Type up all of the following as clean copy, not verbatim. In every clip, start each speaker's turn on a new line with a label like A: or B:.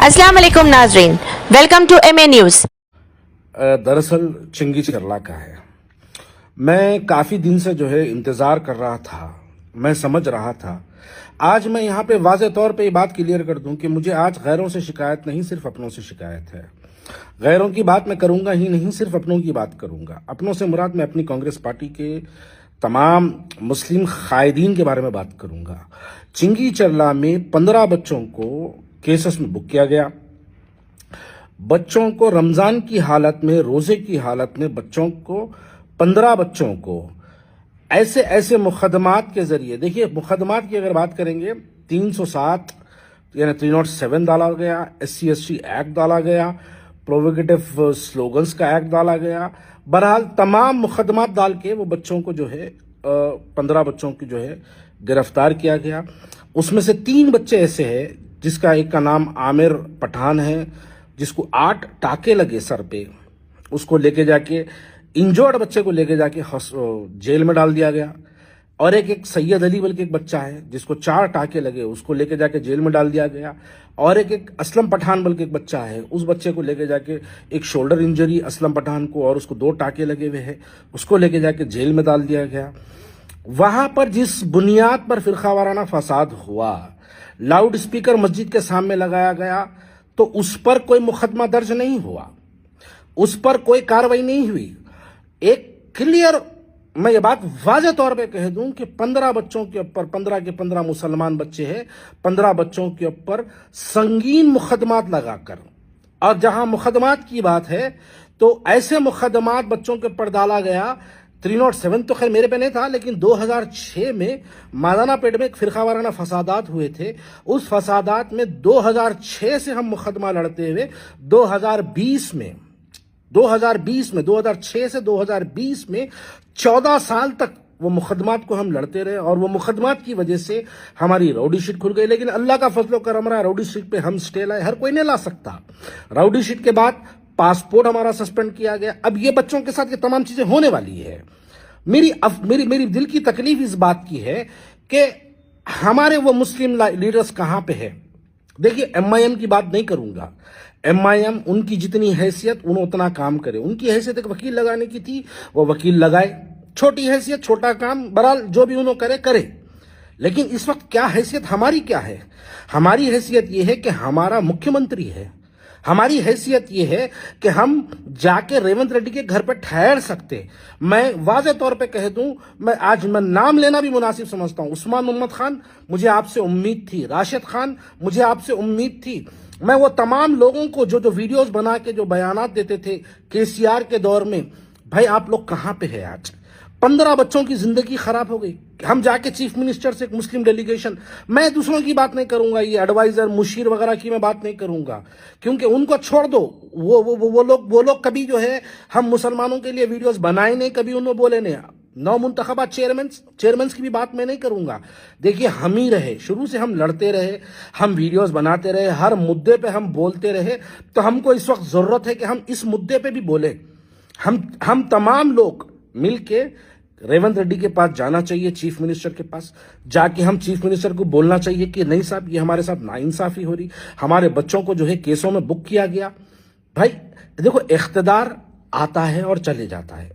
A: अस्सलाम वालेकुम नाजरीन, वेलकम टू एमए न्यूज।
B: दरअसल चिंगी चरला का है। मैं काफ़ी दिन से जो है इंतज़ार कर रहा था, मैं समझ रहा था। आज मैं यहाँ पे वाज़े तौर पे ये बात क्लियर कर दूं कि मुझे आज गैरों से शिकायत नहीं, सिर्फ अपनों से शिकायत है। गैरों की बात मैं करूँगा ही नहीं, सिर्फ अपनों की बात करूँगा। अपनों से मुराद मैं अपनी कांग्रेस पार्टी के तमाम मुस्लिम कायदीन के बारे में बात करूँगा। चिंगी चरला में 15 बच्चों को केसेस में बुक किया गया। बच्चों को रमजान की हालत में, रोजे की हालत में बच्चों को 15 बच्चों को ऐसे ऐसे मुकदमात के जरिए, देखिए मुकदमात की अगर बात करेंगे 307 यानी 307 डाला गया, SC/ST एक्ट डाला गया, प्रोवोकेटिव स्लोगन्स का एक्ट डाला गया। बहरहाल तमाम मुकदमात डाल के वो बच्चों को जो है 15 बच्चों की जो है गिरफ्तार किया गया। उसमें से 3 बच्चे ऐसे हैं जिसका एक का नाम आमिर पठान है, जिसको 8 टाके लगे सर पे। उसको लेके जाके इंजर्ड बच्चे को लेके जाके जेल में डाल दिया गया। और एक सैयद अली बल्कि एक बच्चा है जिसको 4 टाके लगे, उसको लेके जाके जेल में डाल दिया गया। और एक असलम पठान बल्कि एक बच्चा है, उस बच्चे को लेके जाके एक शोल्डर इंजरी असलम पठान को, और उसको 2 टाके लगे हुए हैं, उसको लेके जाके जेल में डाल दिया गया। वहां पर जिस बुनियाद पर फिरका वाराना फसाद हुआ, लाउड स्पीकर मस्जिद के सामने लगाया गया, तो उस पर कोई मुकदमा दर्ज नहीं हुआ, उस पर कोई कार्रवाई नहीं हुई। एक क्लियर, मैं ये बात वाज़े तौर पे कह दूं कि 15 बच्चों के ऊपर, 15 के 15 मुसलमान बच्चे हैं, 15 बच्चों के ऊपर संगीन मुकदमात लगाकर, और जहां मुकदमात की बात है तो ऐसे मुकदमात बच्चों के ऊपर डाला गया। 307 तो खैर मेरे पे नहीं था, लेकिन 2006 में मादाना पेट में एक फिरका वाराना फसादात हुए थे। उस फसादात में 2006 से हम मुकदमा लड़ते हुए 2020 में 2006 से 2020 में 14 साल तक वो मुकदमात को हम लड़ते रहे, और वो मुकदमात की वजह से हमारी राउडी शीट खुल गई। लेकिन अल्लाह का फजलो करम रहा, राउडी शीट पे हम स्टे लाए, हर कोई नहीं ला सकता। राउडी शीट के बाद पासपोर्ट हमारा सस्पेंड किया गया। अब ये बच्चों के साथ ये तमाम चीजें होने वाली है। मेरी दिल की तकलीफ इस बात की है कि हमारे वो मुस्लिम लीडर्स कहां पे है। देखिए MIM की बात नहीं करूंगा, MIM उनकी जितनी हैसियत उन्होंने उतना काम करे। उनकी हैसियत एक वकील लगाने की थी, वो वकील लगाए, छोटी हैसियत छोटा काम, बहरहाल जो भी उन्होंने करे। लेकिन इस वक्त क्या हैसियत हमारी क्या है? हमारी हैसियत यह है कि हमारा मुख्यमंत्री है। हमारी हैसियत यह है कि हम जाके रेवंत रेड्डी के घर पर ठहर सकते। मैं वाज़े तौर पे कह दूं, मैं नाम लेना भी मुनासिब समझता हूं। उस्मान मोहम्मद खान, मुझे आपसे उम्मीद थी। राशिद खान, मुझे आपसे उम्मीद थी। मैं वो तमाम लोगों को जो वीडियोस बना के जो बयानात देते थे KCR के दौर में, भाई आप लोग कहां पे है आज? 15 बच्चों की जिंदगी खराब हो गई। हम जाके चीफ मिनिस्टर से, एक मुस्लिम डेलीगेशन, मैं दूसरों की बात नहीं करूंगा, ये एडवाइजर मुशीर वगैरह की मैं बात नहीं करूंगा, क्योंकि उनको छोड़ दो। वो लोग कभी जो है हम मुसलमानों के लिए वीडियोस बनाए नहीं, कभी उन्होंने बोले नहीं। नौ मुंतखबा चेयरमैन की भी बात मैं नहीं करूंगा। देखिए हम ही रहे, शुरू से हम लड़ते रहे, हम वीडियोस बनाते रहे, हर मुद्दे पे हम बोलते रहे। तो हमको इस वक्त जरूरत है कि हम इस मुद्दे पे भी बोले। हम तमाम लोग मिलके रेवंत रेड्डी के पास जाना चाहिए, चीफ मिनिस्टर के पास जाके हम चीफ मिनिस्टर को बोलना चाहिए कि नहीं साहब, ये हमारे साथ नाइंसाफी हो रही, हमारे बच्चों को जो है केसों में बुक किया गया। भाई देखो, इख्तिदार आता है और चले जाता है।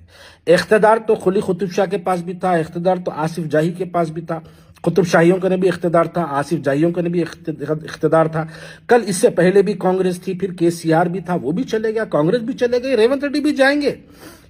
B: इख्तिदार तो कुली कुतुब शाह के पास भी था, इख्तिदार तो आसिफ जाही के पास भी था, कुतुब शाहियों का ने भी इख्तिदार था, आसिफ जाहियों का ने भी इख्तिदार था। कल इससे पहले भी कांग्रेस थी, फिर KCR भी था, वो भी चले गया, कांग्रेस भी चले गई, रेवंत रेड्डी भी जाएंगे।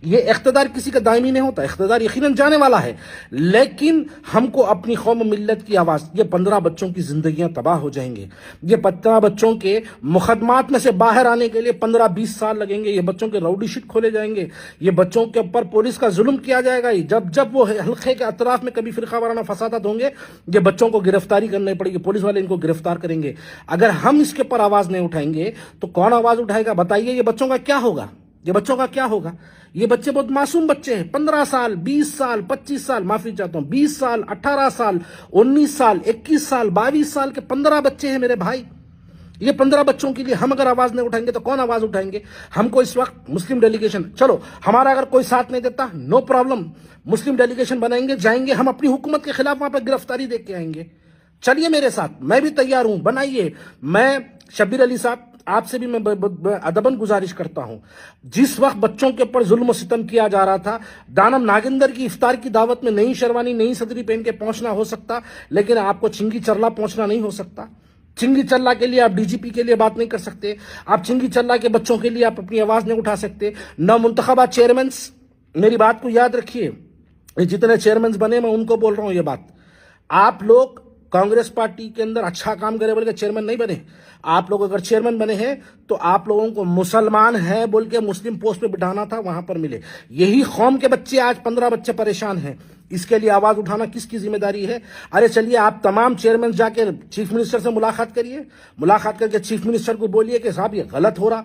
B: ये इख्तिदार किसी का दायमी नहीं होता, इख्तिदार यकीनन जाने वाला है। लेकिन हमको अपनी कौम मिल्लत की आवाज, ये 15 बच्चों की जिंदगियां तबाह हो जाएंगे। ये 15 बच्चों के मुकदमात में से बाहर आने के लिए 15-20 साल लगेंगे। ये बच्चों के राउडी शीट खोले जाएंगे, ये बच्चों के ऊपर पुलिस का जुल्म किया जाएगा। जब वो हल्के के अतराफ में कभी फिरका वाराना फसादात होंगे, ये बच्चों को गिरफ्तारी करनी पड़ेगी, पुलिस वाले इनको गिरफ्तार करेंगे। अगर हम इसके ऊपर आवाज नहीं उठाएंगे तो कौन आवाज उठाएगा? बताइए, ये बच्चों का क्या होगा? ये बच्चों का क्या होगा? ये बच्चे बहुत मासूम बच्चे हैं, 15 साल, 20 साल, 25 साल, माफी चाहता हूं, 20 साल, 18 साल, 19 साल, 21 साल, 22 साल के 15 बच्चे हैं मेरे भाई। ये 15 बच्चों के लिए हम अगर आवाज नहीं उठाएंगे तो कौन आवाज उठाएंगे? हमको इस वक्त मुस्लिम डेलीगेशन, चलो हमारा अगर कोई साथ नहीं देता, नो प्रॉब्लम, मुस्लिम डेलीगेशन बनाएंगे, जाएंगे, हम अपनी हुकूमत के खिलाफ वहां पर गिरफ्तारी दे के आएंगे। चलिए मेरे साथ, मैं भी तैयार हूं, बनाइए। मैं शब्बीर अली साहब, आपसे भी मैं अदबन गुजारिश करता हूं, जिस वक्त बच्चों के ऊपर जुल्म सितम किया जा रहा था, दानम नागेंद्र की इफ्तार की दावत में नई शेरवानी नई सदरी पहन के पहुंचना हो सकता, लेकिन आपको चिंगी चरला पहुंचना नहीं हो सकता। चिंगी चल्ला के लिए आप डीजीपी के लिए बात नहीं कर सकते, आप चिंगी चल्ला के बच्चों के लिए आप अपनी आवाज नहीं उठा सकते। नवमुंतखबा चेयरमैन, मेरी बात को याद रखिए, जितने चेयरमैन बने मैं उनको बोल रहा हूं ये बात, आप लोग कांग्रेस पार्टी के अंदर अच्छा काम करे बोल के चेयरमैन नहीं बने। आप लोग अगर चेयरमैन बने हैं तो आप लोगों को मुसलमान है बोल के मुस्लिम पोस्ट पे बिठाना था, वहां पर मिले। यही कौम के बच्चे, आज 15 बच्चे परेशान हैं, इसके लिए आवाज उठाना किसकी जिम्मेदारी है? अरे चलिए, आप तमाम चेयरमैन जाके चीफ मिनिस्टर से मुलाकात करिए, मुलाकात करके चीफ मिनिस्टर को बोलिए कि साहब ये गलत हो रहा,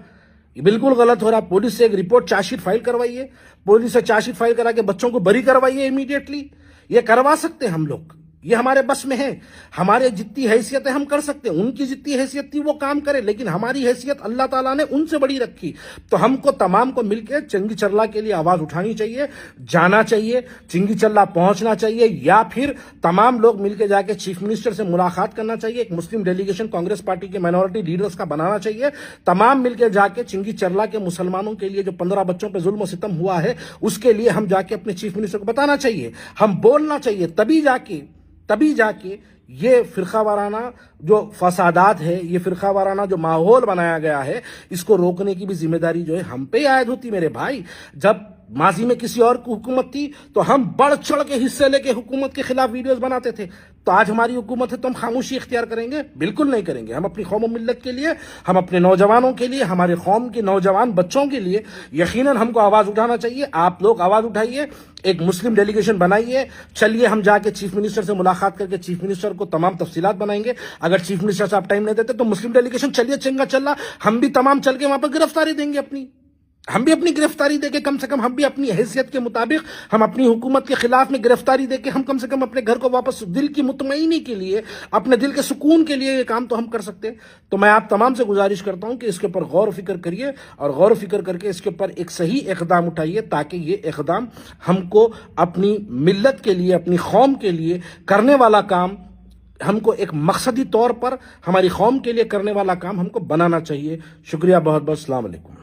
B: ये बिल्कुल गलत हो रहा। पुलिस से एक रिपोर्ट चार्जशीट फाइल करवाइए, पुलिस से चार्जशीट फाइल करा के बच्चों को बरी करवाइए इमीडिएटली। ये करवा सकते हैं हम लोग, ये हमारे बस में है। हमारे जितनी हैसियत है हम कर सकते हैं, उनकी जितनी हैसियत थी वो काम करे, लेकिन हमारी हैसियत अल्लाह ताला ने उनसे बड़ी रखी। तो हमको तमाम को मिलकर चिंगी चल्ला के लिए आवाज उठानी चाहिए, जाना चाहिए, चिंगी चल्ला पहुंचना चाहिए, या फिर तमाम लोग मिलकर जाके चीफ मिनिस्टर से मुलाकात करना चाहिए। एक मुस्लिम डेलीगेशन कांग्रेस पार्टी के माइनॉरिटी लीडर्स का बनाना चाहिए, तमाम मिलकर जाके चिंगी चल्ला के मुसलमानों के लिए जो 15 बच्चों पर जुल्म सितम हुआ है उसके लिए हम जाके अपने चीफ मिनिस्टर को बताना चाहिए, हम बोलना चाहिए। तभी जाके ये फिरका वाराना जो फसादात है, ये फिरका वाराना जो माहौल बनाया गया है, इसको रोकने की भी जिम्मेदारी जो है हम पे आयद होती मेरे भाई। जब माजी में किसी और की हुकूमत थी तो हम बढ़ चढ़ के हिस्से लेके हुकूमत के खिलाफ वीडियोस बनाते थे, तो आज हमारी हुकूमत है तो हम खामोशी इख्तियार करेंगे? बिल्कुल नहीं करेंगे। हम अपनी कौम मिल्लत के लिए, हम अपने नौजवानों के लिए, हमारे कौम के नौजवान बच्चों के लिए यकीनन हमको आवाज उठाना चाहिए। आप लोग आवाज उठाइए, एक मुस्लिम डेलीगेशन बनाइए, चलिए हम जाके चीफ मिनिस्टर से मुलाकात करके चीफ मिनिस्टर को तमाम तफसीलात बनाएंगे। अगर चीफ मिनिस्टर से आप टाइम नहीं देते तो मुस्लिम डेलीगेशन चलिए, चिंगा चल्ला हम भी तमाम चल के वहां पर गिरफ्तारी देंगे, हम भी अपनी गिरफ्तारी देके कम से कम हम भी अपनी हैसियत के मुताबिक हम अपनी हुकूमत के खिलाफ में गिरफ्तारी देके हम कम से कम अपने घर को वापस दिल की मुतमईनी के लिए, अपने दिल के सुकून के लिए ये काम तो हम कर सकते हैं। तो मैं आप तमाम से गुजारिश करता हूं कि इसके ऊपर गौर फिक्र करिए और गौर फिक्र करके इसके ऊपर एक सही इकदाम उठाइए, ताकि ये इकदाम हमको अपनी मिल्लत के लिए, अपनी कौम के लिए करने वाला काम, हमको एक मकसदी तौर पर हमारी कौम के लिए करने वाला काम हमको बनाना चाहिए। शुक्रिया बहुत बहुत। अस्सलाम वालेकुम।